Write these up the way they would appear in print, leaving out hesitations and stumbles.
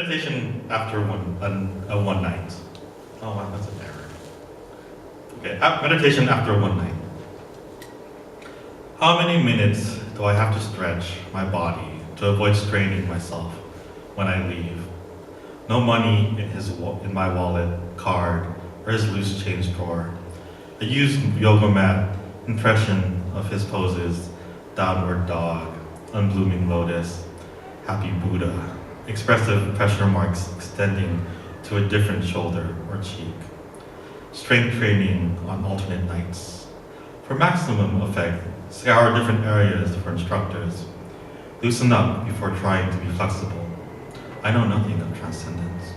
Meditation after one night. Oh wow, that's an error. Okay, meditation after one night. How many minutes do I have to stretch my body to avoid straining myself when I leave? No money in my wallet, card, or his loose change drawer. A used yoga mat, impression of his poses, downward dog, unblooming lotus, happy Buddha, expressive pressure marks extending to a different shoulder or cheek. Strength training on alternate nights. For maximum effect, scour different areas for instructors. Loosen up before trying to be flexible. I know nothing of transcendence.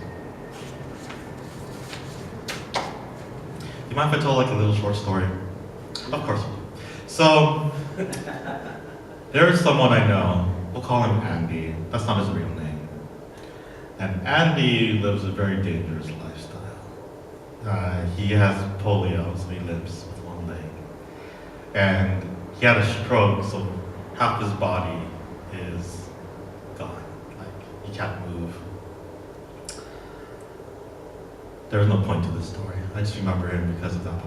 You mind if I tell like a little short story? Of course. So, there is someone I know, we'll call him Andy. That's not his real name. And Andy lives a very dangerous lifestyle. He has polio, so he lives with one leg. And he had a stroke, so half his body is gone. Like, he can't move. There's no point to this story. I just remember him because of that.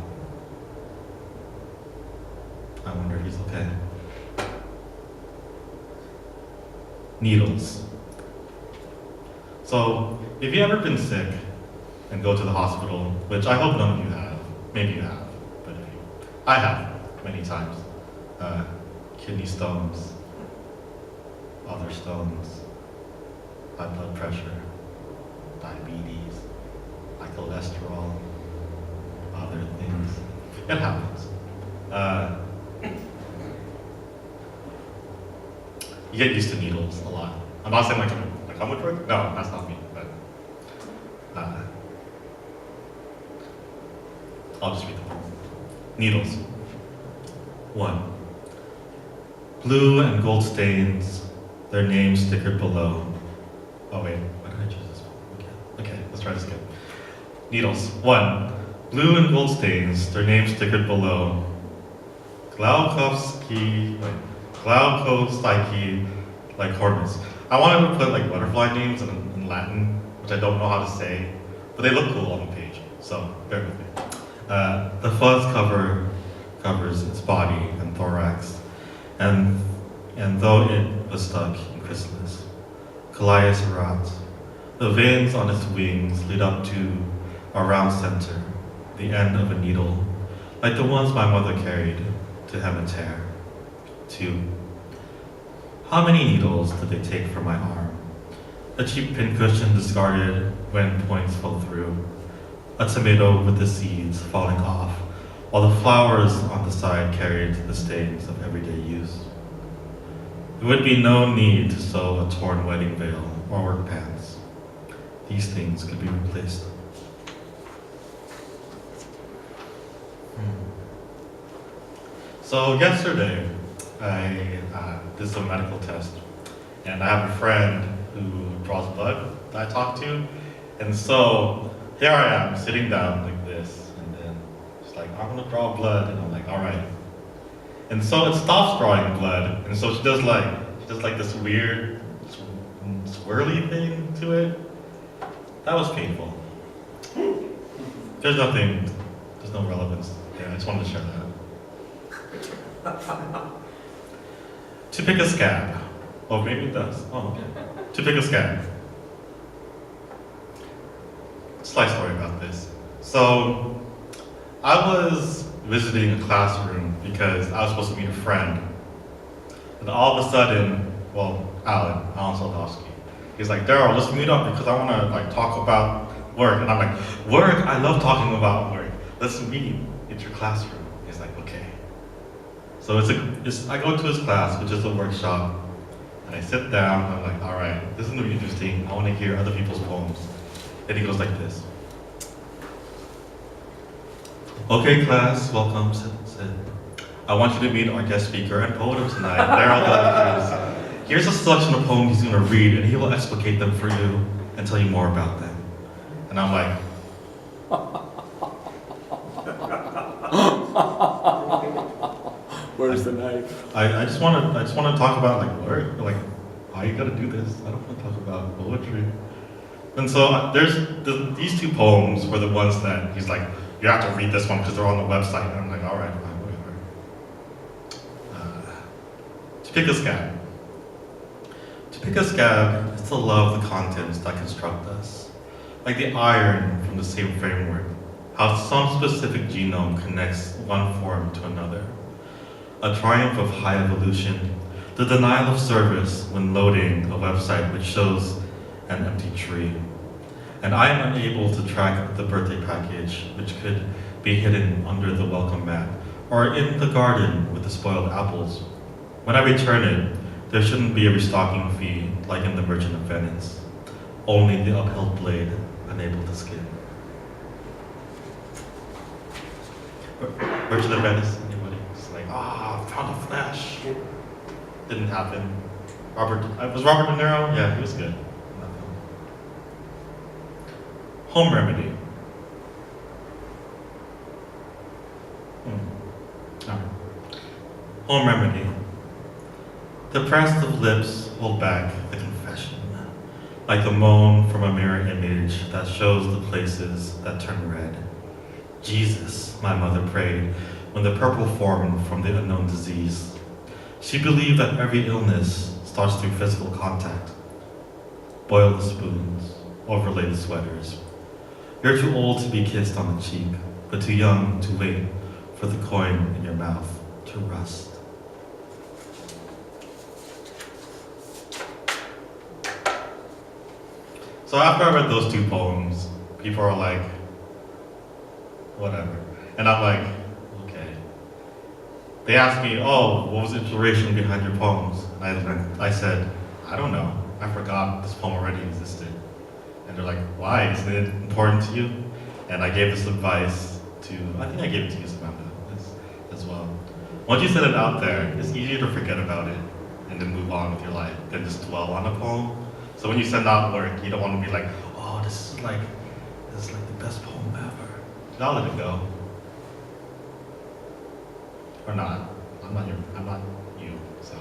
I wonder if he's okay. Needles. So, if you've ever been sick and go to the hospital, which I hope none of you have, maybe you have, but I have many times. Kidney stones, other stones, high blood pressure, diabetes, high cholesterol, other things. It happens. You get used to needles a lot. I'm not saying like I'm with Rick. No, that's not me. But I'll just read them. Needles. 1. Blue and gold stains, their names stickered below. Oh wait, why did I choose this one? Okay, let's try this again. Needles. 1. Blue and gold stains, their names stickered below. Glaukovsky, like Hormus. I wanted to put like butterfly names in Latin, which I don't know how to say, but they look cool on the page, so bear with me. The fuzz covers its body and thorax, and though it was stuck in chrysalis, Callias erat, the veins on its wings lead up to a round center, the end of a needle, like the ones my mother carried to hem and tear. 2. How many needles did they take from my arm? A cheap pincushion discarded when points fell through. A tomato with the seeds falling off, while the flowers on the side carried the stains of everyday use. There would be no need to sew a torn wedding veil or work pants. These things could be replaced. So yesterday, I did some medical test, and I have a friend who draws blood that I talk to, and so here I am sitting down like this, and then she's like, I'm gonna draw blood, and I'm like, all right. And so it stops drawing blood, and so she does like this weird swirly thing to it. That was painful. There's no relevance there. I just wanted to share that. To pick a scab. Oh, maybe it does. Oh, okay. To pick a scab. Slight story about this. So, I was visiting a classroom because I was supposed to meet a friend. And all of a sudden, Alan Soldowski, he's like, Darrell, let's meet up because I want to like talk about work. And I'm like, work? I love talking about work. Let's meet at your classroom. He's like, okay. So I go to his class, which is a workshop, and I sit down, and I'm like, all right, this is gonna be interesting. I want to hear other people's poems. And he goes like this. Okay, class, welcome, sit. I want you to meet our guest speaker and poet of tonight, Darrell Dela Cruz. Here's a selection of poems he's gonna read, and he will explicate them for you and tell you more about them. And I'm like, Where's the knife? I just want to talk about like work, like why you gotta do this. I don't want to talk about poetry. And so these two poems were the ones that he's like, you have to read this one because they're on the website. And I'm like, all right, fine, whatever. To pick a scab. To pick a scab is to love the contents that construct us. Like the iron from the same framework, how some specific genome connects one form to another. A triumph of high evolution, the denial of service when loading a website which shows an empty tree. And I am unable to track the birthday package, which could be hidden under the welcome mat, or in the garden with the spoiled apples. When I return it, there shouldn't be a restocking fee like in The Merchant of Venice. Only the uphill blade unable to skim. Merchant of Venice, anybody? It's like, found a flash. Didn't happen. Was Robert De Niro? Yeah, he was good. Home remedy. Home remedy. The pressed of lips hold back the confession, like the moan from a mirror image that shows the places that turn red. Jesus, my mother prayed, when the purple formed from the unknown disease. She believed that every illness starts through physical contact. Boil the spoons, overlay the sweaters. You're too old to be kissed on the cheek, but too young to wait for the coin in your mouth to rust. So after I read those two poems, people are like, whatever. And I'm like, okay. They asked me, what was the inspiration behind your poems? And I said, I don't know. I forgot this poem already existed. And they're like, why? Isn't it important to you? And I gave this advice to, I think I gave it to you, Samantha, as well. Once you set it out there, it's easier to forget about it and then move on with your life than just dwell on a poem. So when you send out work, you don't want to be like, this is like the best poem ever. I'll let it go. Or not. I'm not you, so.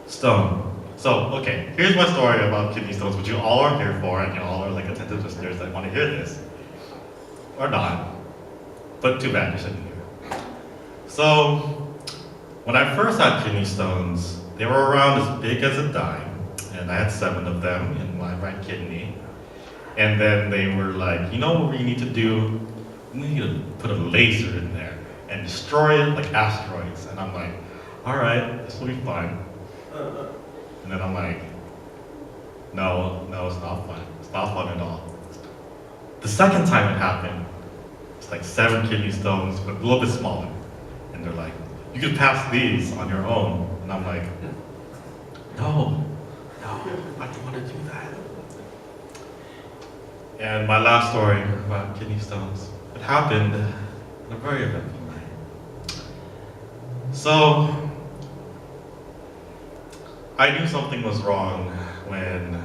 Stone. So, okay, here's my story about kidney stones, which you all are here for, and you all are like attentive listeners that want to hear this. Or not. But too bad, you shouldn't hear. So, when I first had kidney stones, they were around as big as a dime, and I had 7 of them in my right kidney. And then they were like, you know what we need to do? We need to put a laser in there and destroy it like asteroids. And I'm like, all right, this will be fun. And then I'm like, no, it's not fun. It's not fun at all. The second time it happened, it's like 7 kidney stones, but a little bit smaller. And they're like, you can pass these on your own. And I'm like, no, I don't want to do that. And my last story about kidney stones, it happened on a very eventful night. So, I knew something was wrong when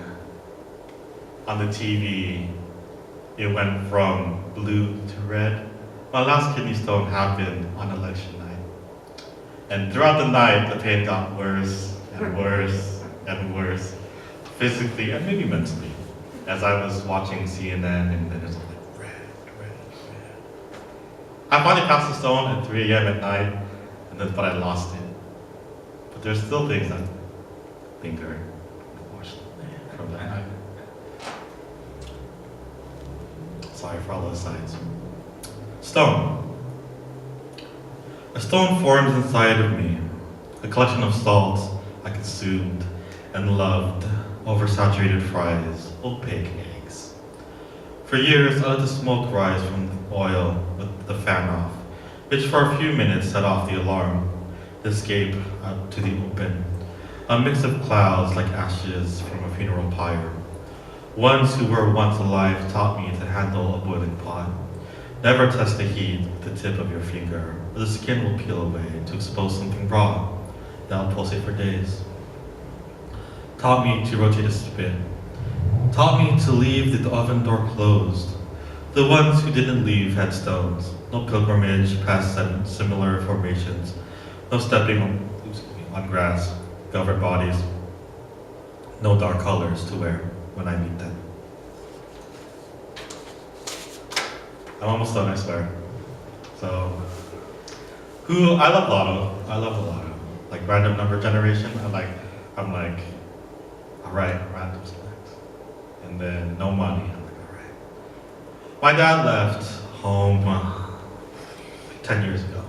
on the TV it went from blue to red. My last kidney stone happened on election night. And throughout the night, the pain got worse and worse and worse, physically and maybe mentally, as I was watching CNN and then it was like red. I finally passed the stone at 3 a.m. at night, but I lost it. But there's still things that linger, unfortunately, from that night. Sorry for all those signs. Stone. A stone forms inside of me, a collection of salts I consumed and loved, oversaturated fries, opaque eggs. For years, I let the smoke rise from the oil with the fan off, which for a few minutes set off the alarm, to escape out to the open. A mix of clouds like ashes from a funeral pyre. Ones who were once alive taught me to handle a boiling pot. Never test the heat with the tip of your finger, or the skin will peel away to expose something raw that will pulsate for days. Taught me to rotate a spit. Taught me to leave the oven door closed. The ones who didn't leave had stones. No pilgrimage past similar formations. No stepping on grass, governed bodies. no dark colors to wear when I meet them. I'm almost done, I swear. So, I love Lotto. I love the Lotto. Like random number generation. I'm like, all right, random selects. And then no money. I'm like, all right. My dad left home 10 years ago.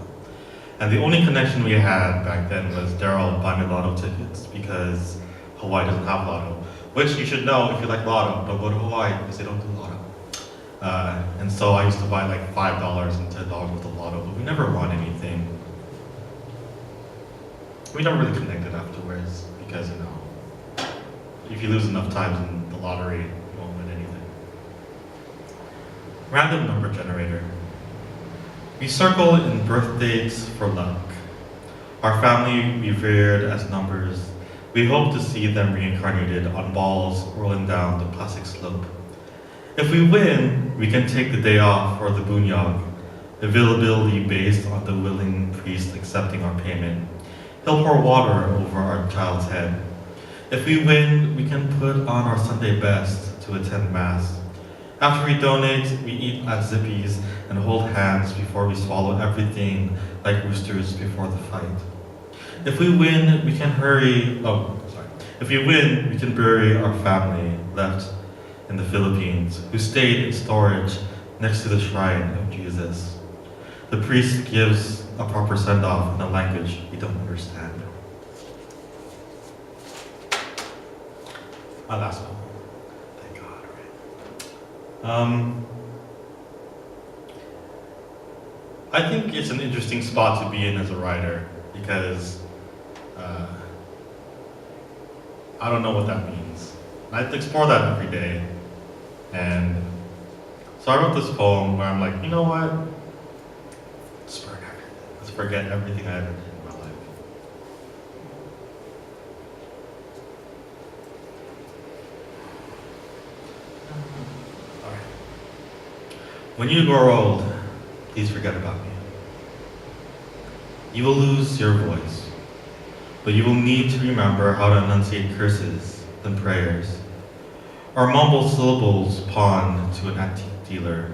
And the only connection we had back then was Darrell buy me Lotto tickets because Hawaii doesn't have Lotto. Which you should know if you like Lotto, don't go to Hawaii because they don't do Lotto. And so I used to buy like $5 and $10 worth of Lotto, but we never won anything. We never really connected afterwards because, if you lose enough times in the lottery, you won't win anything. Random number generator. We circle in birth dates for luck. Our family revered as numbers. We hope to see them reincarnated on balls rolling down the plastic slope. If we win, we can take the day off for the bunyag, availability based on the willing priest accepting our payment. He'll pour water over our child's head. If we win, we can put on our Sunday best to attend Mass. After we donate, we eat at Zippy's and hold hands before we swallow everything like roosters before the fight. If we win, we can If we win, we can bury our family left in the Philippines, who stayed in storage next to the shrine of Jesus. The priest gives a proper send-off in a language we don't understand. My last one. Thank God, right? I think it's an interesting spot to be in as a writer because I don't know what that means. I have to explore that every day. And so I wrote this poem where I'm like, you know what? Let's burn everything. Let's forget everything I ever did in my life. All right. When you grow old, please forget about me. You will lose your voice, but you will need to remember how to enunciate curses and prayers, or mumble syllables pawned to an antique dealer,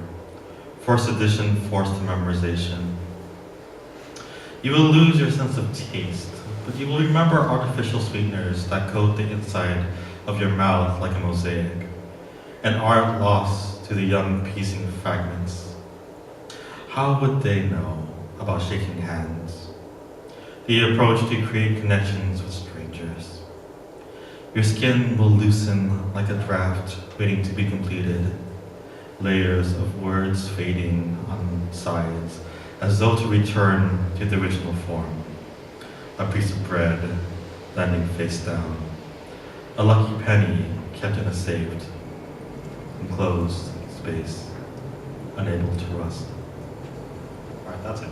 forced addition, forced memorization. You will lose your sense of taste, but you will remember artificial sweeteners that coat the inside of your mouth like a mosaic, an art lost to the young piecing fragments. How would they know about shaking hands? The approach to create connections with strangers. Your skin will loosen like a draft waiting to be completed, layers of words fading on sides as though to return to the original form. A piece of bread landing face down, a lucky penny kept in a saved, enclosed space, unable to rust. All right, that's it.